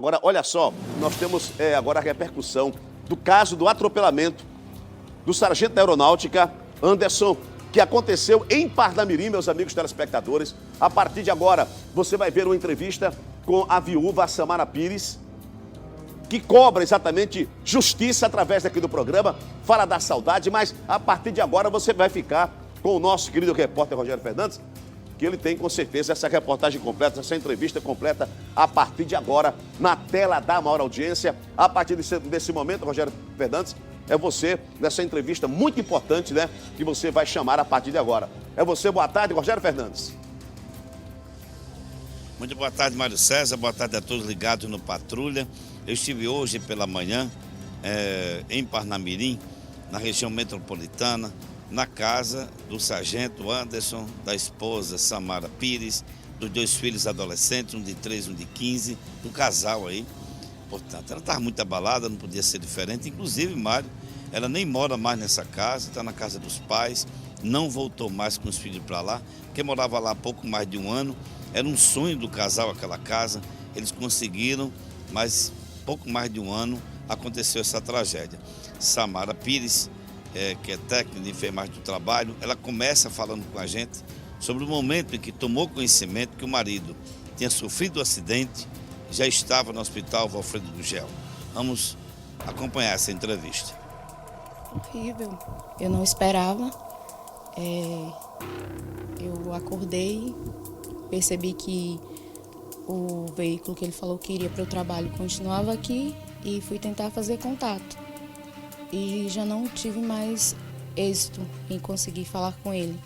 Agora, olha só, nós temos agora a repercussão do caso do atropelamento do sargento da aeronáutica Anderson, que aconteceu em Parnamirim, meus amigos telespectadores. A partir de agora, você vai ver uma entrevista com a viúva Samara Pires, que cobra exatamente justiça através daqui do programa, fala da saudade, mas a partir de agora você vai ficar com o nosso querido repórter Rogério Fernandes, que ele tem com certeza essa reportagem completa, essa entrevista completa a partir de agora na tela da maior audiência. A partir desse momento, Rogério Fernandes, é você nessa entrevista muito importante, né, que você vai chamar a partir de agora. É você, boa tarde, Rogério Fernandes. Muito boa tarde, Mário César, boa tarde a todos ligados no Patrulha. Eu estive hoje pela manhã em Parnamirim, na região metropolitana, na casa do sargento Anderson, da esposa Samara Pires, dos dois filhos adolescentes, um de 13 e um de 15, do casal aí. Portanto, ela estava muito abalada, não podia ser diferente. Inclusive, Mário, ela nem mora mais nessa casa, está na casa dos pais, não voltou mais com os filhos para lá, porque morava lá há pouco mais de um ano. Era um sonho do casal aquela casa, eles conseguiram, mas pouco mais de um ano aconteceu essa tragédia. Samara Pires, que é técnica de enfermagem do trabalho, ela começa falando com a gente sobre o momento em que tomou conhecimento que o marido tinha sofrido um acidente, já estava no hospital Valfredo Gugel. Vamos acompanhar essa entrevista. Horrível, eu não esperava, eu acordei, percebi que o veículo que ele falou que iria para o trabalho continuava aqui e fui tentar fazer contato. E já não tive mais êxito em conseguir falar com ele.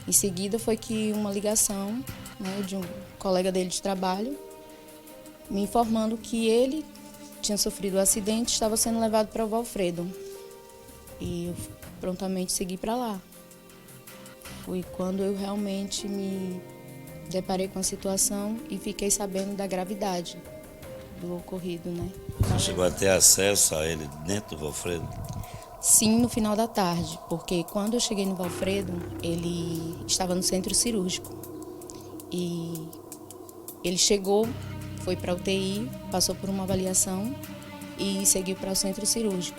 Em seguida foi que uma ligação, né, de um colega dele de trabalho me informando que ele tinha sofrido um acidente e estava sendo levado para o Valfredo. E eu prontamente segui para lá. Foi quando eu realmente me deparei com a situação e fiquei sabendo da gravidade do ocorrido, né? Você chegou a ter acesso a ele dentro do Valfredo? Sim, no final da tarde, porque quando eu cheguei no Valfredo, ele estava no centro cirúrgico. E ele chegou, foi para a UTI, passou por uma avaliação e seguiu para o centro cirúrgico.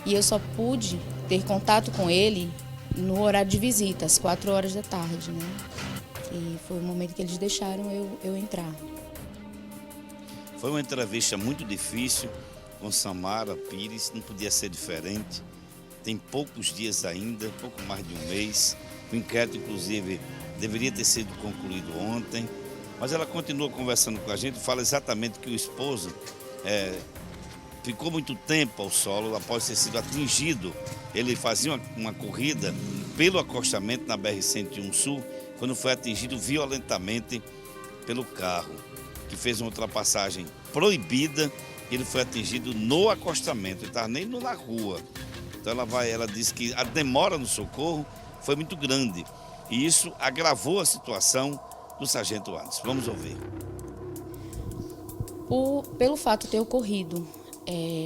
E eu só pude ter contato com ele no horário de visita, às 4 horas da tarde, né? E foi o momento que eles deixaram eu entrar. Foi uma entrevista muito difícil com Samara Pires, não podia ser diferente. Tem poucos dias ainda, pouco mais de um mês. O inquérito, inclusive, deveria ter sido concluído ontem. Mas ela continua conversando com a gente, fala exatamente que o esposo ficou muito tempo ao solo após ter sido atingido. Ele fazia uma corrida pelo acostamento na BR-101 Sul, quando foi atingido violentamente pelo carro, que fez uma ultrapassagem proibida. Ele foi atingido no acostamento, ele estava nem na rua. Então ela diz que a demora no socorro foi muito grande e isso agravou a situação do sargento Anderson. Vamos ouvir. Pelo fato de ter ocorrido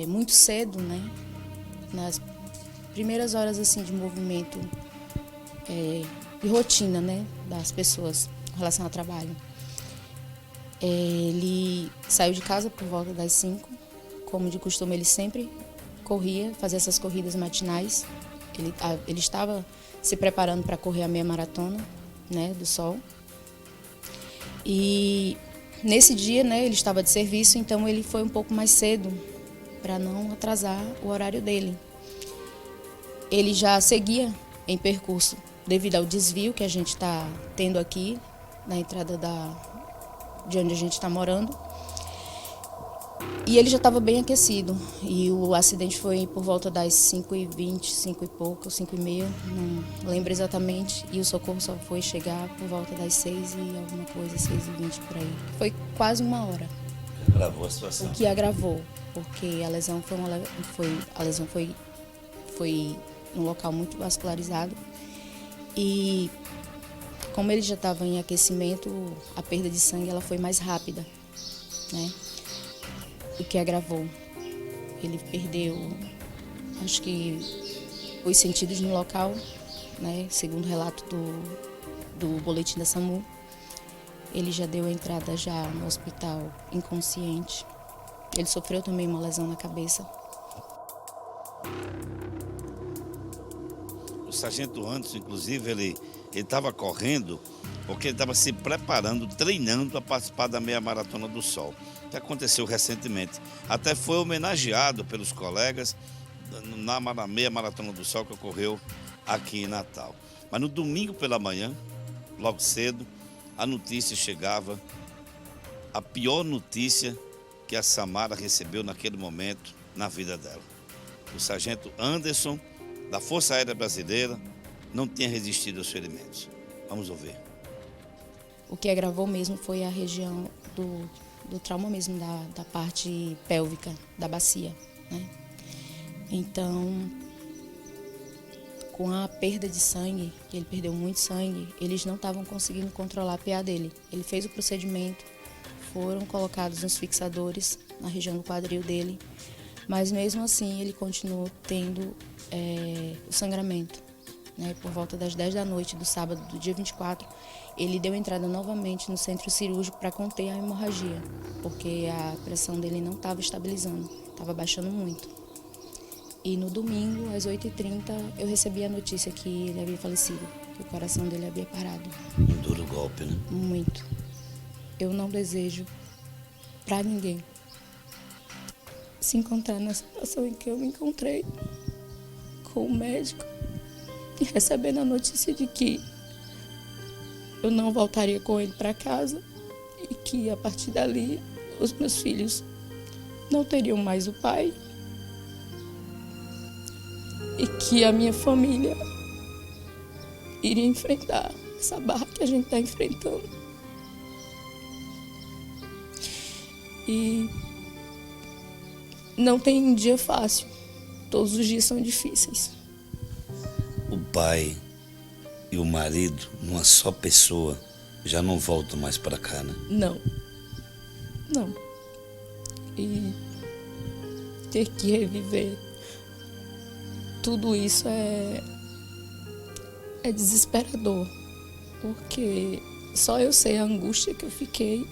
muito cedo, né, nas primeiras horas assim de movimento de rotina, né, das pessoas em relação ao trabalho. Ele saiu de casa por volta das 5, como de costume ele sempre corria, fazia essas corridas matinais. Ele estava se preparando para correr a meia maratona, né, do Sol. E nesse dia, né, ele estava de serviço, então ele foi um pouco mais cedo para não atrasar o horário dele. Ele já seguia em percurso devido ao desvio que a gente está tendo aqui na entrada de onde a gente está morando. E ele já estava bem aquecido. E o acidente foi por volta das 5h20, 5 e pouco, 5h30, não lembro exatamente. E o socorro só foi chegar por volta das 6 e alguma coisa, 6h20 por aí. Foi quase uma hora. Agravou a situação. O que agravou, porque a lesão foi num local muito vascularizado. E como ele já estava em aquecimento, a perda de sangue ela foi mais rápida, né? O que agravou. Ele perdeu, acho que, os sentidos no local, né? Segundo o relato do boletim da SAMU. Ele já deu a entrada já no hospital inconsciente Ele sofreu também uma lesão na cabeça. O sargento Anderson, inclusive, ele estava correndo porque ele estava se preparando, treinando para participar da meia maratona do Sol, que aconteceu recentemente. Até foi homenageado pelos colegas na meia maratona do Sol que ocorreu aqui em Natal. Mas no domingo pela manhã, logo cedo, a notícia chegava, a pior notícia que a Samara recebeu naquele momento na vida dela. O sargento Anderson, da Força Aérea Brasileira, não tinha resistido aos ferimentos. Vamos ouvir. O que agravou mesmo foi a região do trauma mesmo, da parte pélvica, da bacia, né? Então, com a perda de sangue, que ele perdeu muito sangue, eles não estavam conseguindo controlar a PA dele. Ele fez o procedimento, foram colocados uns fixadores na região do quadril dele, mas mesmo assim ele continuou tendo o sangramento. Né? Por volta das 10 da noite do sábado, do dia 24, ele deu entrada novamente no centro cirúrgico para conter a hemorragia, porque a pressão dele não estava estabilizando, estava baixando muito. E no domingo, às 8h30, eu recebi a notícia que ele havia falecido, que o coração dele havia parado. Um duro golpe, né? Muito. Eu não desejo para ninguém se encontrar na situação em que eu me encontrei com o médico e recebendo a notícia de que eu não voltaria com ele para casa e que a partir dali os meus filhos não teriam mais o pai e que a minha família iria enfrentar essa barra que a gente está enfrentando. E não tem um dia fácil, todos os dias são difíceis. O pai e o marido, numa só pessoa, já não voltam mais para cá, né? Não. E ter que reviver tudo isso é desesperador, porque só eu sei a angústia que eu fiquei,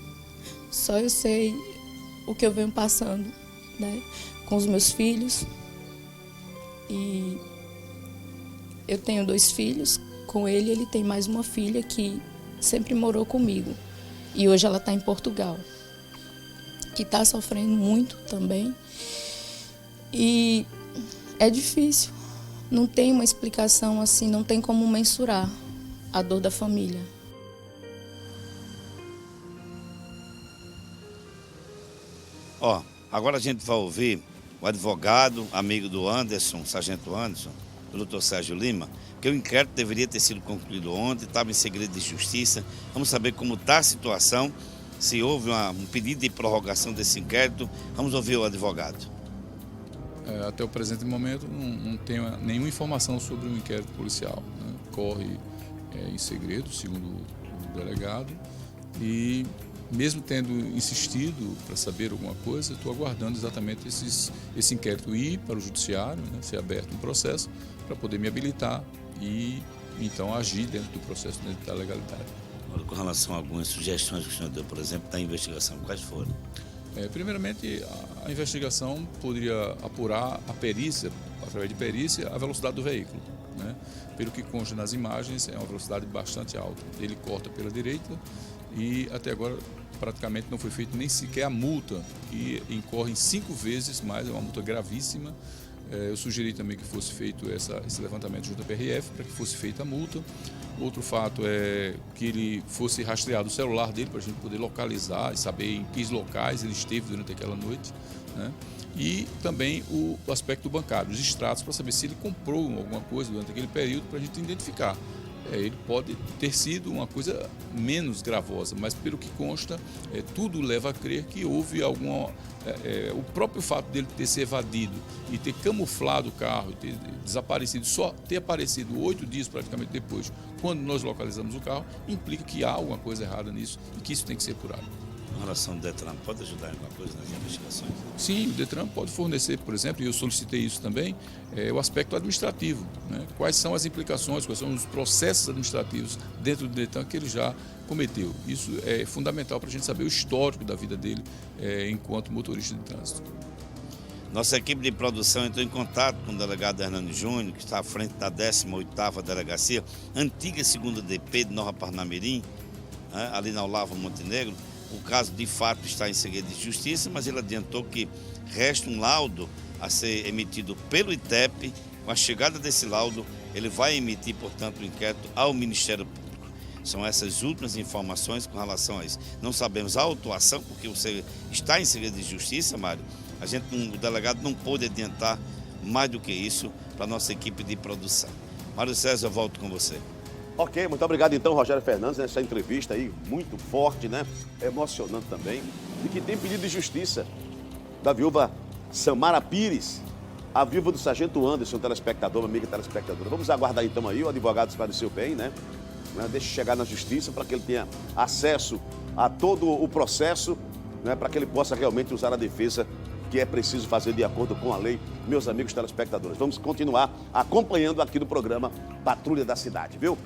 só eu sei o que eu venho passando, né, com os meus filhos. E eu tenho 2 filhos, com ele tem mais uma filha que sempre morou comigo. E hoje ela está em Portugal, que está sofrendo muito também. E é difícil, não tem uma explicação assim, não tem como mensurar a dor da família. Ó, agora a gente vai ouvir o advogado, amigo do Anderson, sargento Anderson, o doutor Sérgio Lima, que o inquérito deveria ter sido concluído ontem, estava em segredo de justiça. Vamos saber como está a situação, se houve um pedido de prorrogação desse inquérito. Vamos ouvir o advogado. Até o presente momento não tenho nenhuma informação sobre o inquérito policial, né? Corre em segredo, segundo o delegado, e mesmo tendo insistido para saber alguma coisa, estou aguardando exatamente esse inquérito ir para o judiciário, né? Ser aberto um processo para poder me habilitar e então agir dentro do processo, dentro da legalidade. Agora, com relação a algumas sugestões que o senhor deu, por exemplo, da investigação, quais foram? Primeiramente, a investigação poderia apurar a perícia, através de perícia, a velocidade do veículo, né? Pelo que consta nas imagens, é uma velocidade bastante alta. Ele corta pela direita e até agora praticamente não foi feita nem sequer a multa, que incorre em 5 vezes mais, é uma multa gravíssima. Eu sugeri também que fosse feito esse levantamento junto à PRF, para que fosse feita a multa. Outro fato é que ele fosse rastreado o celular dele, para a gente poder localizar e saber em que locais ele esteve durante aquela noite, né? E também o aspecto bancário, os extratos, para saber se ele comprou alguma coisa durante aquele período, para a gente identificar. Ele pode ter sido uma coisa menos gravosa, mas pelo que consta, tudo leva a crer que houve alguma... o próprio fato dele ter se evadido e ter camuflado o carro, ter desaparecido, só ter aparecido 8 dias praticamente depois, quando nós localizamos o carro, implica que há alguma coisa errada nisso e que isso tem que ser apurado. Com relação ao Detran, pode ajudar em alguma coisa nas investigações? Sim, o Detran pode fornecer, por exemplo, e eu solicitei isso também, o aspecto administrativo, né? Quais são as implicações, quais são os processos administrativos dentro do Detran que ele já cometeu. Isso é fundamental para a gente saber o histórico da vida dele enquanto motorista de trânsito. Nossa equipe de produção entrou em contato com o delegado Hernando Júnior, que está à frente da 18ª Delegacia, antiga 2ª DP de Nova Parnamirim, né, ali na Olavo Montenegro. O caso, de fato, está em segredo de justiça, mas ele adiantou que resta um laudo a ser emitido pelo ITEP. Com a chegada desse laudo, ele vai emitir, portanto, o inquérito ao Ministério Público. São essas últimas informações com relação a isso. Não sabemos a autuação, porque você está em segredo de justiça, Mário. O delegado não pôde adiantar mais do que isso para a nossa equipe de produção. Mário César, eu volto com você. Ok, muito obrigado então, Rogério Fernandes, nessa entrevista aí muito forte, né? Emocionante também. E que tem pedido de justiça da viúva Samara Pires, a viúva do sargento Anderson, telespectador, amiga telespectadora. Vamos aguardar então aí, o advogado esclareceu bem, né? Deixa chegar na justiça para que ele tenha acesso a todo o processo, né? Para que ele possa realmente usar a defesa que é preciso fazer de acordo com a lei, meus amigos telespectadores. Vamos continuar acompanhando aqui no programa Patrulha da Cidade, viu?